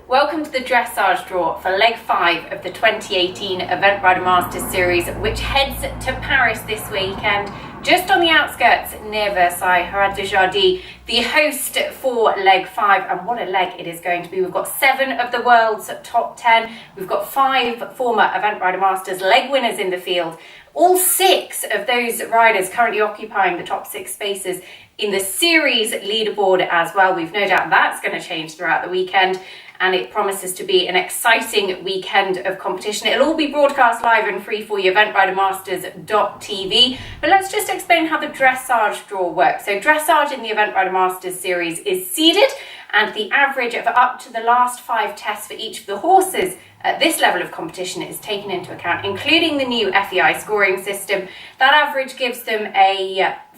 Welcome to the dressage draw for leg 5 of the 2018 Event Rider Masters Series, which heads to Paris this weekend, just on the outskirts near Versailles, Jardy, the host for leg 5. And what a leg it is going to be. We've got 7 of the world's top 10. We've got 5 former Event Rider Masters leg winners in the field. All 6 of those riders currently occupying the top 6 spaces in the series leaderboard as well. We've no doubt that's going to change throughout the weekend, and it promises to be an exciting weekend of competition. It'll all be broadcast live and free for you, eventridermasters.tv. But let's just explain how the dressage draw works. So dressage in the Event Rider Masters series is seeded, and the average of up to the last 5 tests for each of the horses at this level of competition is taken into account, including the new FEI scoring system. That average gives them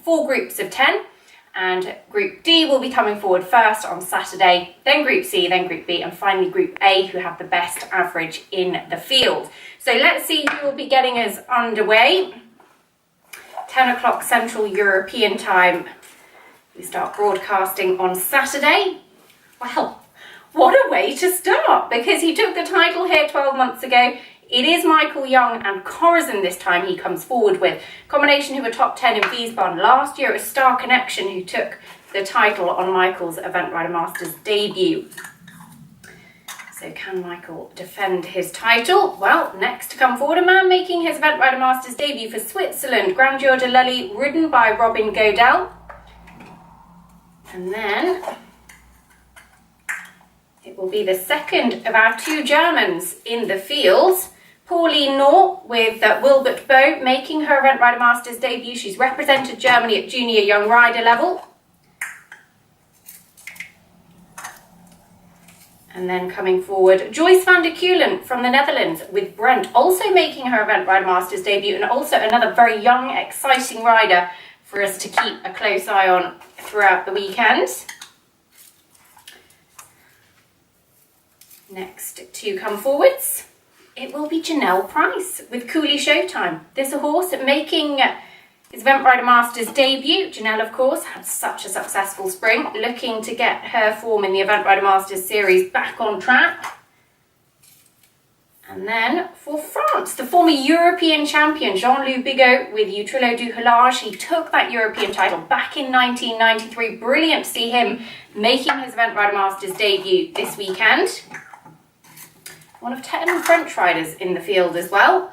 4 groups of 10. And Group D will be coming forward first on Saturday, then Group C, then Group B, and finally Group A, who have the best average in the field. So let's see who will be getting us underway. 10 o'clock Central European time. We start broadcasting on Saturday. Well, what a way to start, because he took the title here 12 months ago. It is Michael Young and Corazon this time he comes forward with. Combination who were top 10 in Wiesbaden last year. It was Star Connection who took the title on Michael's Event Rider Masters debut. So can Michael defend his title? Well, next to come forward, a man making his Event Rider Masters debut for Switzerland, Grandeur de Lully, ridden by Robin Godel. And then it will be the second of our 2 Germans in the field. Pauline Knorr with Wilbert Bow making her Event Rider Masters debut. She's represented Germany at junior young rider level. And then coming forward, Joyce van der Keulen from the Netherlands with Brent also making her Event Rider Masters debut, and also another very young, exciting rider for us to keep a close eye on throughout the weekend. Next to come forwards, it will be Janelle Price with Cooley Showtime. This a horse making his Event Rider Masters debut. Janelle, of course, had such a successful spring, looking to get her form in the Event Rider Masters series back on track. And then for France, the former European champion Jean-Louis Bigot with Utrillo du Halage. He took that European title back in 1993. Brilliant to see him making his Event Rider Masters debut this weekend. One of 10 French riders in the field as well.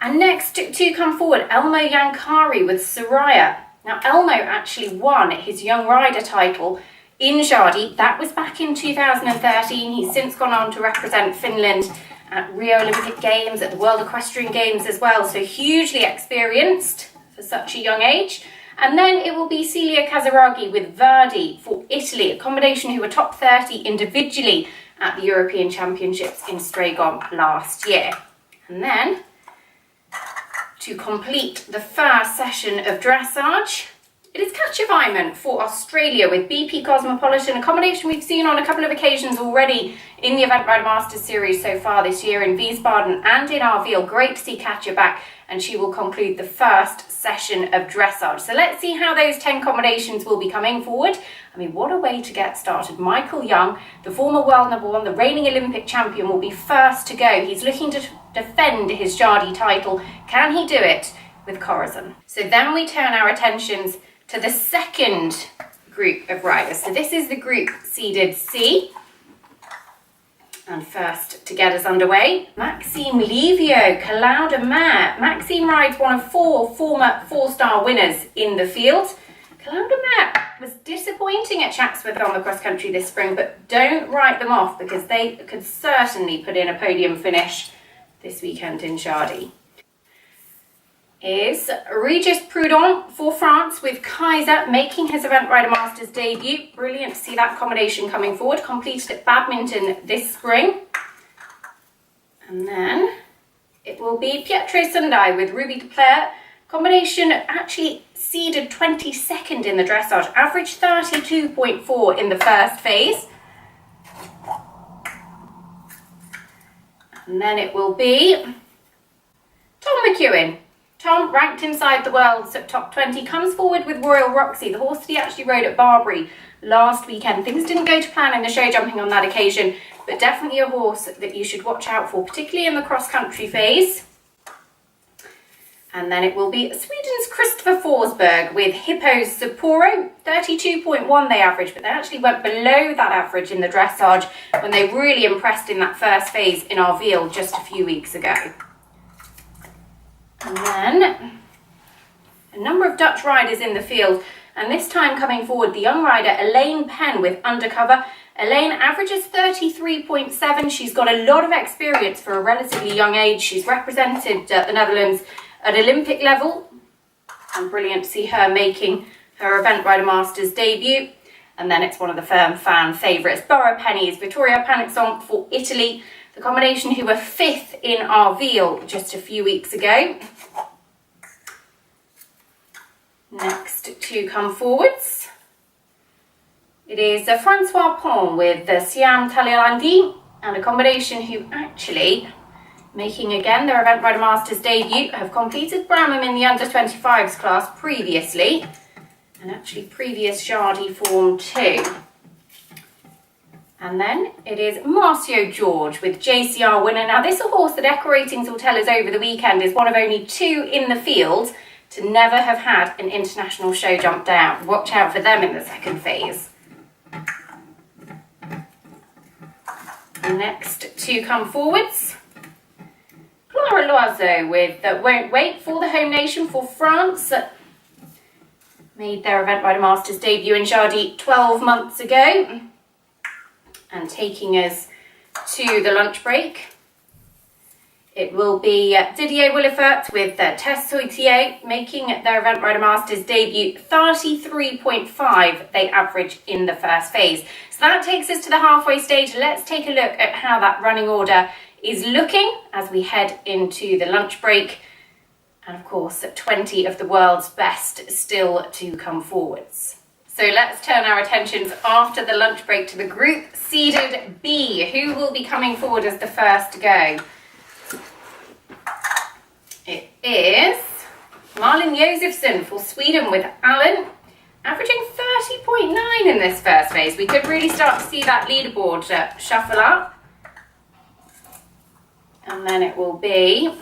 And next to come forward, Elmo Yankari with Soraya. Now, Elmo actually won his young rider title in Jardy. That was back in 2013. He's since gone on to represent Finland at Rio Olympic Games, at the World Equestrian Games as well. So hugely experienced for such a young age. And then it will be Celia Casaraghi with Verdi for Italy, a combination who were top 30 individually at the European Championships in Stragon last year. And then, to complete the first session of dressage, it is Catch-a-Vyman for Australia with BP Cosmopolitan, a combination we've seen on a couple of occasions already in the Event Rider Masters series so far this year in Wiesbaden and in Arville. Great to see Katja back, and she will conclude the first session of dressage. So let's see how those 10 combinations will be coming forward. I mean, what a way to get started. Michael Young, the former world number 1, the reigning Olympic champion, will be first to go. He's looking to defend his Jardy title. Can he do it with Corazon? So then we turn our attentions to the second group of riders. So this is the group seeded C. And first to get us underway, Maxime Livio, Calauda Mare. Maxime rides one of 4 former 4-star winners in the field. Calauda Mare was disappointing at Chatsworth on the cross country this spring, but don't write them off, because they could certainly put in a podium finish this weekend in Jardy. Is Regis Prudhomme for France with Kaiser making his Event Rider Masters debut. Brilliant to see that combination coming forward. Completed at Badminton this spring. And then it will be Pietro Sundai with Ruby de Plaire. Combination actually seeded 22nd in the dressage. Average 32.4 in the first phase. And then it will be Tom McEwen. Tom, ranked inside the world's top 20, comes forward with Royal Roxy, the horse that he actually rode at Barbary last weekend. Things didn't go to plan in the show jumping on that occasion, but definitely a horse that you should watch out for, particularly in the cross-country phase. And then it will be Sweden's Christopher Forsberg with Hippo's Sapporo. 32.1 they averaged, but they actually went below that average in the dressage when they really impressed in that first phase in Arveel just a few weeks ago. And then a number of Dutch riders in the field, and this time coming forward, the young rider Elaine Penn with Undercover. Elaine averages 33.7. She's got a lot of experience for a relatively young age. She's represented the Netherlands at Olympic level, and brilliant to see her making her Event Rider Masters debut. And then it's one of the firm fan favourites, Borough Penny's Vittoria Panixon for Italy, the combination who were 5th in Arveel just a few weeks ago. Next to come forwards, it is Francois Pont with the Siam Talialandi, and a combination who actually, making again their Event Rider Masters debut, have completed Bramham in the under-25s class previously, and actually previous Jardy form too. And then it is Marcio George with JCR winner. Now this horse, the decoratings will tell us over the weekend, is one of only 2 in the field to never have had an international show jump down. Watch out for them in the second phase. Next to come forwards, Clara Loiseau with Won't Wait for the home nation for France. Made their Event Rider Masters debut in Jardy 12 months ago. And taking us to the lunch break, it will be Didier Willefert with Tess Soitier making their Event Rider Masters debut. 33.5 they average in the first phase. So that takes us to the halfway stage. Let's take a look at how that running order is looking as we head into the lunch break. And of course, 20 of the world's best still to come forwards. So let's turn our attentions after the lunch break to the group seeded B. Who will be coming forward as the first to go? It is Malin Josefsson for Sweden with Allen, averaging 30.9 in this first phase. We could really start to see that leaderboard shuffle up. And then it will be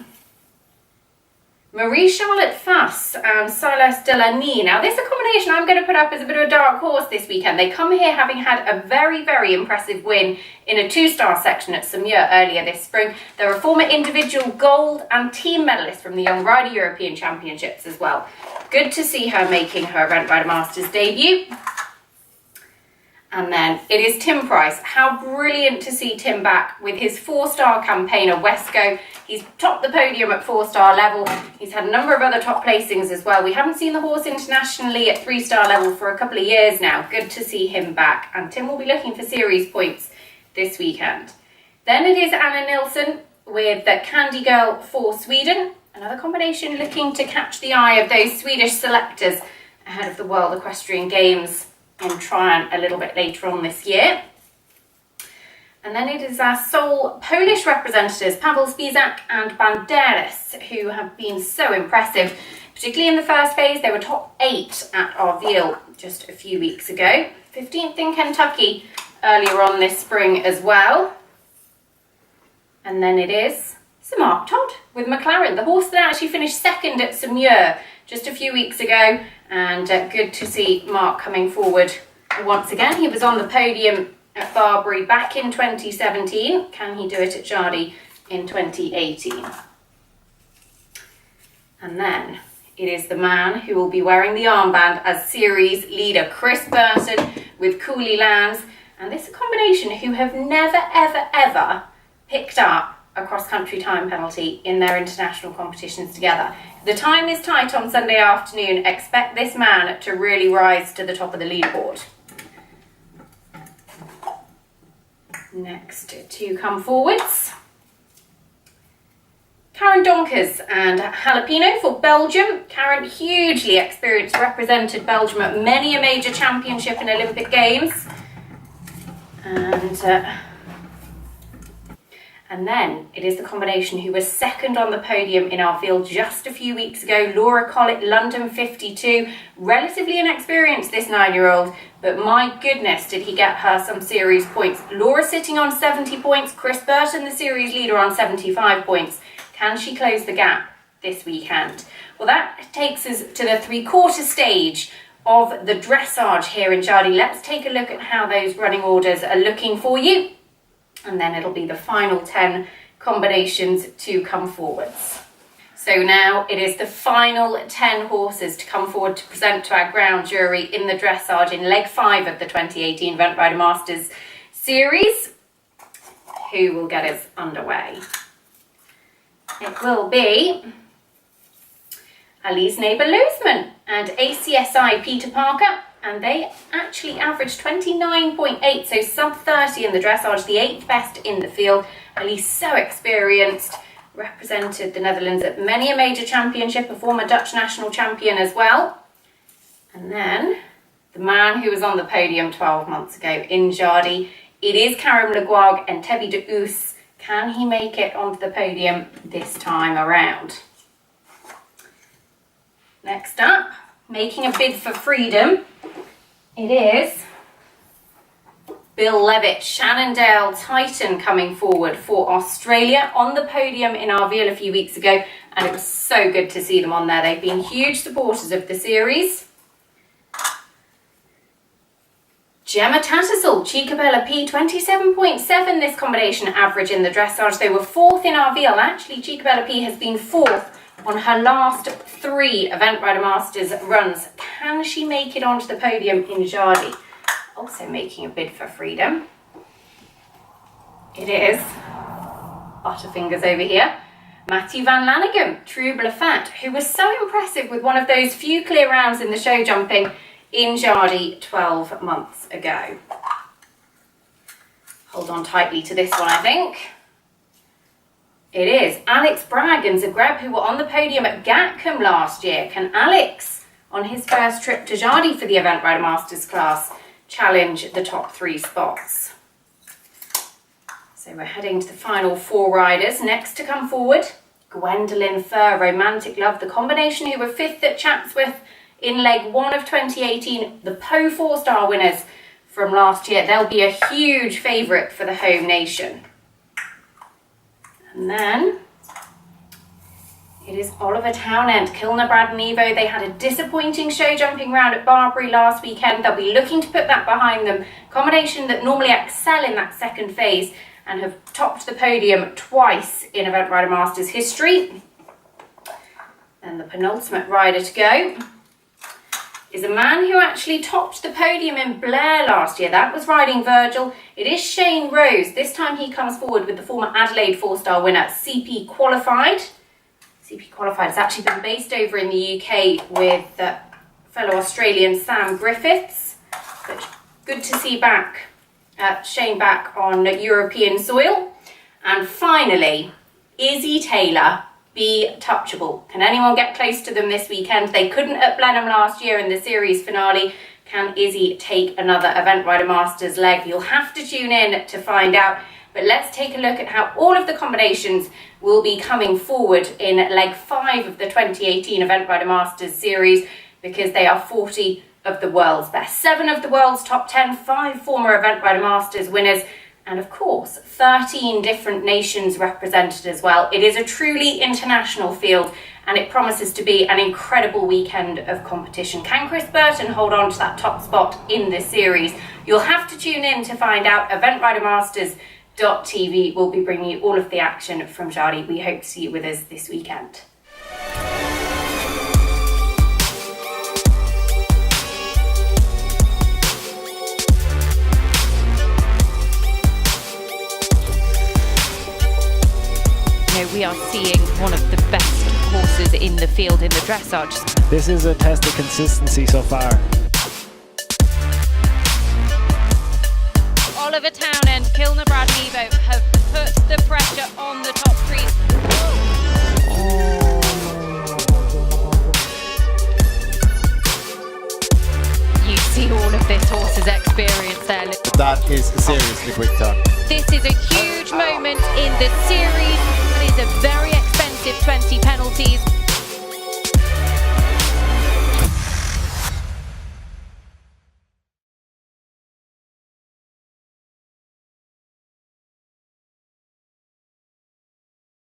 Marie-Charlotte Fass and Silas Delany. Now this is a combination I'm going to put up as a bit of a dark horse this weekend. They come here having had a very, very impressive win in a 2-star section at Saumur earlier this spring. They're a former individual gold and team medalist from the Young Rider European Championships as well. Good to see her making her Event Rider Masters debut. And then it is Tim Price. How brilliant to see Tim back with his 4-star campaigner, Wesco. He's topped the podium at 4-star level. He's had a number of other top placings as well. We haven't seen the horse internationally at 3-star level for a couple of years now. Good to see him back. And Tim will be looking for series points this weekend. Then it is Anna Nilsson with the Candy Girl for Sweden. Another combination looking to catch the eye of those Swedish selectors ahead of the World Equestrian Games in Tryon a little bit later on this year. And then it is our sole Polish representatives, Pavel Spizak and Banderas, who have been so impressive, particularly in the first phase. They were top 8 at Arveel just a few weeks ago. 15th in Kentucky earlier on this spring as well. And then it is Sir Mark Todd with McLaren, the horse that actually finished 2nd at Saumur just a few weeks ago. And good to see Mark coming forward once again. He was on the podium at Barbury back in 2017. Can he do it at Jardy in 2018? And then it is the man who will be wearing the armband as series leader, Chris Burton with Cooley Lands. And this is a combination who have never, ever, ever picked up a cross-country time penalty in their international competitions together. The time is tight on Sunday afternoon. Expect this man to really rise to the top of the leaderboard. Next to come forwards, Karen Donkers and Jalapeno for Belgium. Karen, hugely experienced, represented Belgium at many a major championship and And then it is the combination who was second on the podium in our field just a few weeks ago, Laura Collett, London 52. Relatively inexperienced, this 9-year-old, but my goodness, did he get her some series points. Laura sitting on 70 points, Chris Burton, the series leader, on 75 points. Can she close the gap this weekend? Well, that takes us to the 3/4 stage of the dressage here in Jardy. Let's take a look at how those running orders are looking for you. And then it'll be the final 10 combinations to come forwards. So now it is the final 10 horses to come forward to present to our ground jury in the dressage in leg 5 of the 2018 Event Rider Masters series. Who will get us underway? It will be Ali's Neighbour Loseman and ACSI Peter Parker. And they actually averaged 29.8, so sub 30 in the dressage, the 8th best in the field. Ali's so experienced, represented the Netherlands at many a major championship, a former Dutch national champion as well. And then the man who was on the podium 12 months ago in Jardy, it is Karim Legouag and Tebi de Oos. Can he make it onto the podium this time around? Next up, making a bid for freedom, it is Bill Levitt, Shannondale Titan, coming forward for Australia, on the podium in our Veal a few weeks ago, and it was so good to see them on there. They've been huge supporters of the series. Gemma Tattersall, Chicabella P, 27.7 this combination average in the dressage. They were 4th in our Veal. Actually, Chicabella P has been 4th on her last 3 Event Rider Masters runs. Can she make it onto the podium in Jardy? Also making a bid for freedom, it is Butterfingers over here, Matthew Van Lanigan, Trouble Fat, who was so impressive with one of those few clear rounds in the show jumping in Jardy 12 months ago. Hold on tightly to this one, I think. It is Alex Bragg and Zagreb, who were on the podium at Gatcombe last year. Can Alex, on his first trip to Jardy for the Event Rider Masters class, challenge the top 3 spots? So we're heading to the final 4 riders. Next to come forward, Gwendolyn Furr, Romantic Love, the combination who were 5th at Chatsworth in leg 1 of 2018, the Poe 4-star winners from last year. They'll be a huge favourite for the home nation. And then it is Oliver Townend, Kilner Brad and Evo. They had a disappointing show jumping round at Barbary last weekend. They'll be looking to put that behind them. Combination that normally excel in that second phase and have topped the podium twice in Event Rider Masters history. And the penultimate rider to go is a man who actually topped the podium in Blair last year. That was riding Virgil. It is Shane Rose. This time he comes forward with the former Adelaide 4-star winner, CP Qualified. CP Qualified has actually been based over in the UK with fellow Australian Sam Griffiths. But good to see Shane back on European soil. And finally, Izzy Taylor, Be Touchable. Can anyone get close to them this weekend? They couldn't at Blenheim last year in the series finale. Can Izzy take another Event Rider Masters leg? You'll have to tune in to find out. But let's take a look at how all of the combinations will be coming forward in leg 5 of the 2018 Event Rider Masters series, because they are 40 of the world's best. 7 of the world's top 10, 5 former Event Rider Masters winners, and of course 13 different nations represented as well. It is a truly international field, and it promises to be an incredible weekend of competition. Can Chris Burton hold on to that top spot in this series? You'll have to tune in to find out. EventRiderMasters.tv will be bringing you all of the action from Jardy. We hope to see you with us this weekend. We are seeing one of the best horses in the field in the dressage. This is a test of consistency so far. Oliver Townend, Kilner Brad and Evo have put the pressure on the top 3. You see all of this horse's experience there. That is a seriously quick turn. This is a huge moment in the series. It is a very expensive 20 penalties.